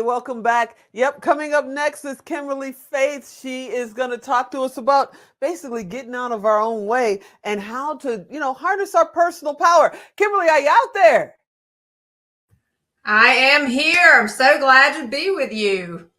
welcome back. Yep, coming up next is Kimberly Faith. She is going to talk to us about basically getting out of our own way and how to, harness our personal power. Kimberly, are you out there? I am here. I'm so glad to be with you.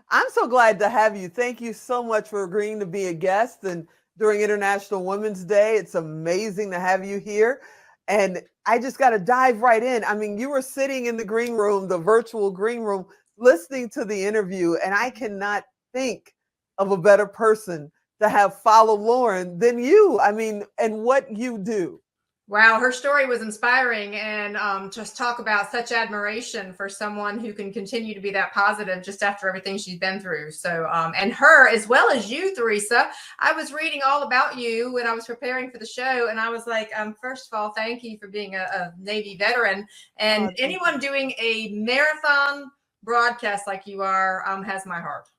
I'm so glad to have you. Thank you so much for agreeing to be a guest and during International Women's Day. It's amazing to have you here. And I just got to dive right in. I mean, you were sitting in the green room, the virtual green room, listening to the interview, and I cannot think of a better person to have follow Lauren than you. I mean, and what you do. Wow, her story was inspiring, and just talk about such admiration for someone who can continue to be that positive just after everything she's been through. So, and her as well as you, Theresa. I was reading all about you when I was preparing for the show, and I was like, first of all, thank you for being a Navy veteran, and anyone doing a marathon broadcast like you are has my heart.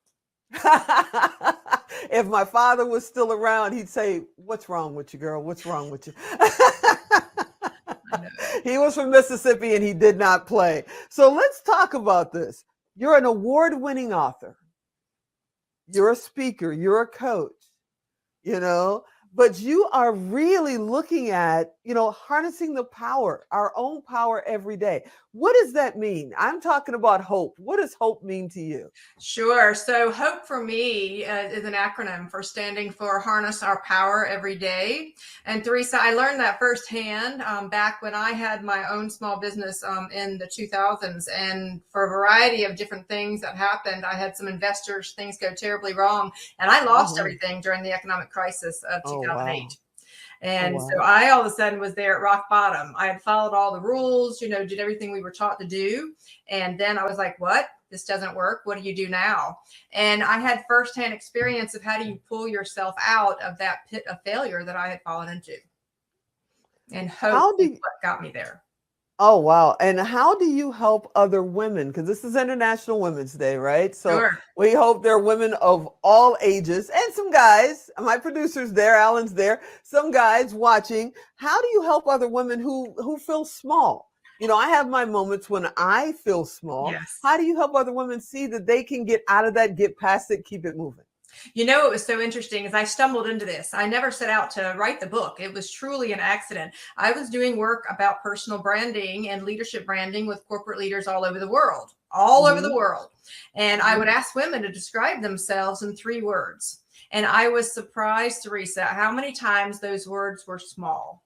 If my father was still around, he'd say, "What's wrong with you, girl? What's wrong with you?" He was from Mississippi and he did not play. So let's talk about this. You're an award-winning author. You're a speaker. You're a coach, but you are really looking at, harnessing the power, our own power every day. What does that mean? I'm talking about hope. What does hope mean to you? Sure. So HOPE for me is an acronym for standing for Harness Our Power Every Day. And Theresa, I learned that firsthand back when I had my own small business in the 2000s. And for a variety of different things that happened, I had some investors, things go terribly wrong. And I lost everything during the economic crisis of 2008. Wow. And so I all of a sudden was there at rock bottom. I had followed all the rules, did everything we were taught to do. And then I was like, what? This doesn't work. What do you do now? And I had firsthand experience of how do you pull yourself out of that pit of failure that I had fallen into. And hope is what got me there. Oh, wow. And how do you help other women? Because this is International Women's Day, right? So sure. We hope there are women of all ages and some guys. My producer's there, Alan's there, some guys watching. How do you help other women who feel small? I have my moments when I feel small. Yes. How do you help other women see that they can get out of that, get past it, keep it moving? What was so interesting is I stumbled into this. I never set out to write the book. It was truly an accident. I was doing work about personal branding and leadership branding with corporate leaders all over the world, over the world. And I would ask women to describe themselves in 3 words. And I was surprised, Theresa, how many times those words were small.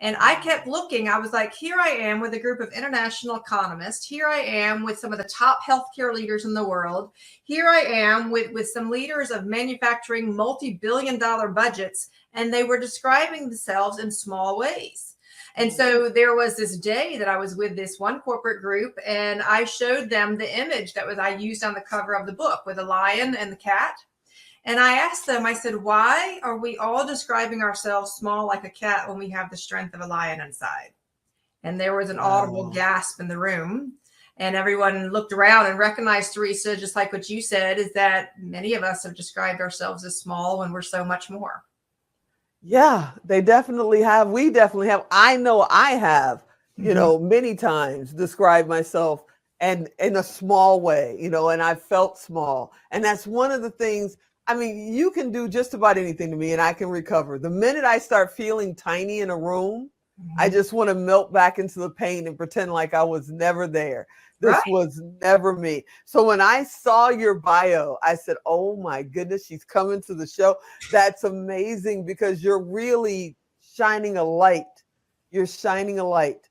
And I kept looking. I was like, here I am with a group of international economists. Here I am with some of the top healthcare leaders in the world. Here I am with some leaders of manufacturing multi-billion-dollar budgets, and they were describing themselves in small ways. And so there was this day that I was with this one corporate group, and I showed them the image that I used on the cover of the book with a lion and the cat. And I asked them, I said, why are we all describing ourselves small like a cat when we have the strength of a lion inside? And there was an audible gasp in the room. And everyone looked around and recognized, Theresa, just like what you said, is that many of us have described ourselves as small when we're so much more. Yeah, they definitely have. We definitely have. I know I have, many times described myself and in a small way, and I felt small. And that's one of the things. I mean, you can do just about anything to me and I can recover. The minute I start feeling tiny in a room, I just want to melt back into the pain and pretend like I was never there. This was never me. So when I saw your bio, I said, oh my goodness, she's coming to the show. That's amazing because you're really shining a light. You're shining a light.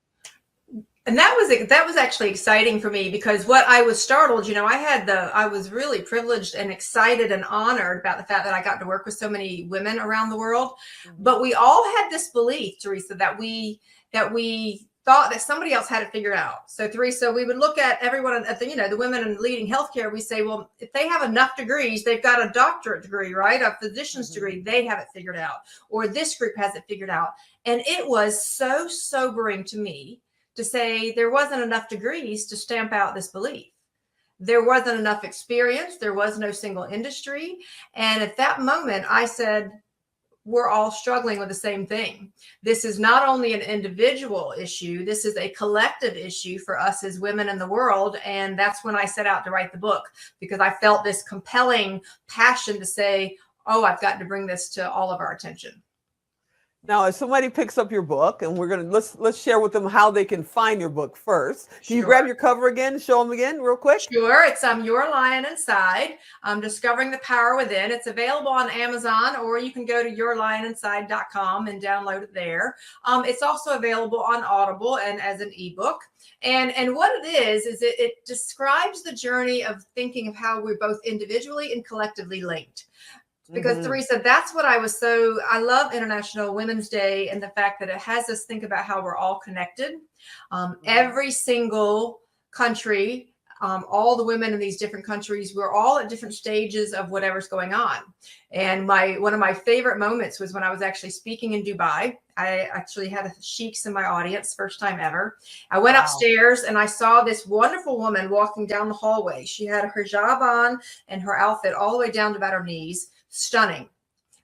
And that was actually exciting for me because what I was startled, I was really privileged and excited and honored about the fact that I got to work with so many women around the world. But we all had this belief, Theresa, that we thought that somebody else had it figured out. So Theresa, we would look at everyone at the women in leading healthcare. We say, well, if they have enough degrees, they've got a doctorate degree, right? A physician's degree, they have it figured out. Or this group has it figured out. And it was so sobering to me to say there wasn't enough degrees to stamp out this belief. There wasn't enough experience. There was no single industry. And at that moment, I said, we're all struggling with the same thing. This is not only an individual issue, this is a collective issue for us as women in the world. And that's when I set out to write the book, because I felt this compelling passion to say, oh, I've got to bring this to all of our attention. Now, if somebody picks up your book, and we're gonna let's share with them how they can find your book first. Can you grab your cover again, show them again real quick? Sure. It's Your Lion Inside, Discovering the Power Within. It's available on Amazon, or you can go to yourlioninside.com and download it there. It's also available on Audible and as an ebook. And what it is it describes the journey of thinking of how we're both individually and collectively linked. Because Theresa, that's what I love International Women's Day, and the fact that it has us think about how we're all connected. Every single country, all the women in these different countries, we're all at different stages of whatever's going on. And one of my favorite moments was when I was actually speaking in Dubai. I actually had sheiks in my audience, first time ever. I went upstairs and I saw this wonderful woman walking down the hallway. She had her hijab on and her outfit all the way down to about her knees. Stunning.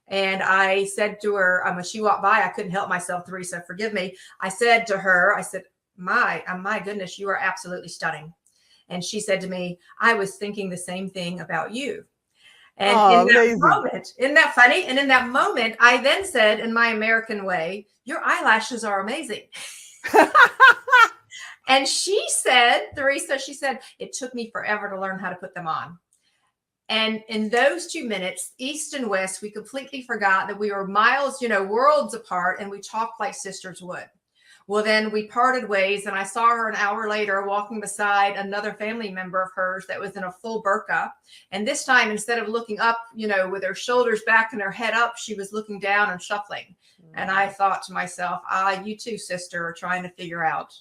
And I said to her, when she walked by, I couldn't help myself, Theresa, forgive me. I said to her, my goodness, you are absolutely stunning. And she said to me, I was thinking the same thing about you. And isn't that funny? And in that moment, I then said in my American way, your eyelashes are amazing. And she said, Theresa, it took me forever to learn how to put them on. And in those 2 minutes, East and West, we completely forgot that we were miles, worlds apart, and we talked like sisters would. Well, then we parted ways, and I saw her an hour later walking beside another family member of hers that was in a full burqa. And this time, instead of looking up, with her shoulders back and her head up, she was looking down and shuffling. And I thought to myself, you too, sister, are trying to figure out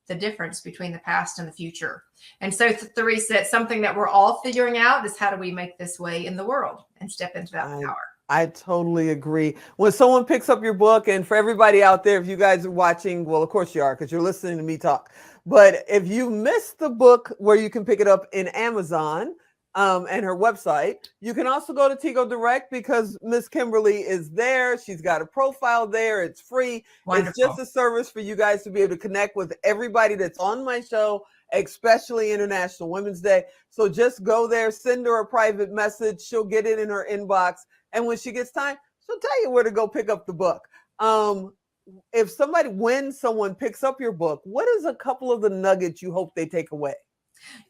the difference between the past and the future. And so, Theresa, it's something that we're all figuring out, is how do we make this way in the world and step into that power? I totally agree. When someone picks up your book, and for everybody out there, if you guys are watching, well, of course you are, because you're listening to me talk. But if you missed the book where you can pick it up in Amazon and her website, you can also go to Tigo Direct, because Miss Kimberly is there. She's got a profile there. It's free. Wonderful. It's just a service for you guys to be able to connect with everybody that's on my show, especially International Women's Day. So just go there, send her a private message. She'll get it in her inbox. And when she gets time, she'll tell you where to go pick up the book. When someone picks up your book, what is a couple of the nuggets you hope they take away?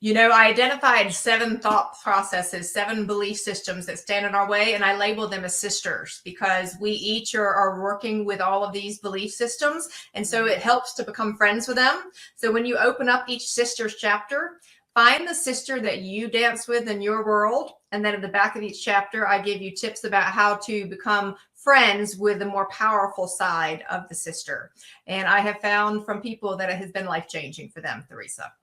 I identified 7 thought processes, 7 belief systems that stand in our way, and I labeled them as sisters, because we each are working with all of these belief systems. And so it helps to become friends with them. So when you open up each sister's chapter, find the sister that you dance with in your world. And then at the back of each chapter, I give you tips about how to become friends with the more powerful side of the sister. And I have found from people that it has been life-changing for them, Theresa.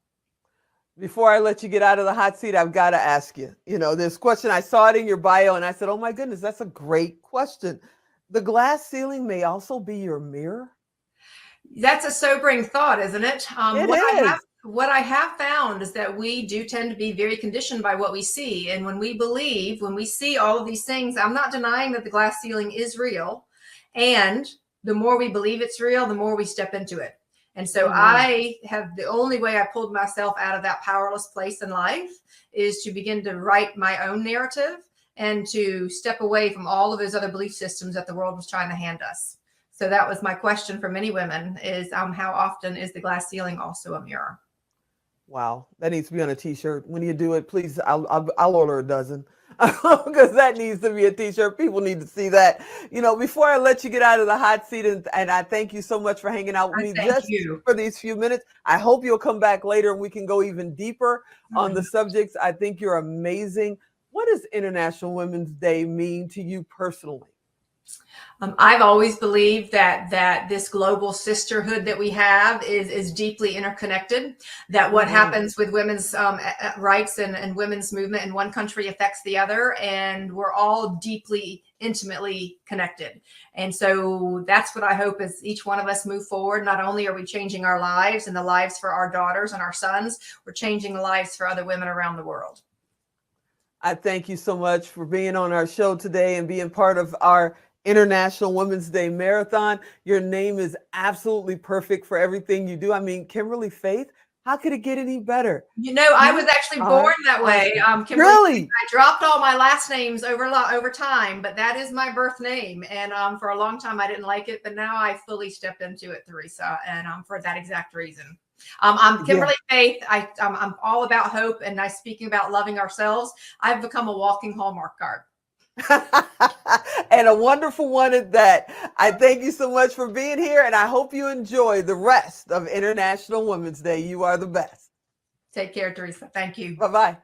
Before I let you get out of the hot seat, I've got to ask you, this question, I saw it in your bio and I said, oh my goodness, that's a great question. The glass ceiling may also be your mirror. That's a sobering thought, isn't it? What I have found is that we do tend to be very conditioned by what we see. And when we see all of these things, I'm not denying that the glass ceiling is real. And the more we believe it's real, the more we step into it. And so the only way I pulled myself out of that powerless place in life is to begin to write my own narrative and to step away from all of those other belief systems that the world was trying to hand us. So that was my question for many women is how often is the glass ceiling also a mirror? Wow, that needs to be on a t-shirt. When you do it, please, I'll order a dozen. Because that needs to be a t-shirt. People need to see that. Before I let you get out of the hot seat, and I thank you so much for hanging out with me for these few minutes. I hope you'll come back later and we can go even deeper on the subjects. I think you're amazing. What does International Women's Day mean to you personally? I've always believed that this global sisterhood that we have is deeply interconnected, that what happens with women's rights and women's movement in one country affects the other, and we're all deeply, intimately connected. And so that's what I hope as each one of us move forward. Not only are we changing our lives and the lives for our daughters and our sons, we're changing the lives for other women around the world. I thank you so much for being on our show today and being part of our International Women's Day Marathon. Your name is absolutely perfect for everything you do. I mean, Kimberly Faith, how could it get any better? I was actually born that way. Kimberly, Really? I dropped all my last names over time, but that is my birth name. And for a long time, I didn't like it, but now I fully stepped into it, Theresa, and for that exact reason. I'm Kimberly Faith. I'm all about hope, and speaking about loving ourselves. I've become a walking Hallmark card. And a wonderful one at that. I thank you so much for being here, and I hope you enjoy the rest of International Women's Day. You are the best. Take care, Theresa. Thank you. Bye-bye.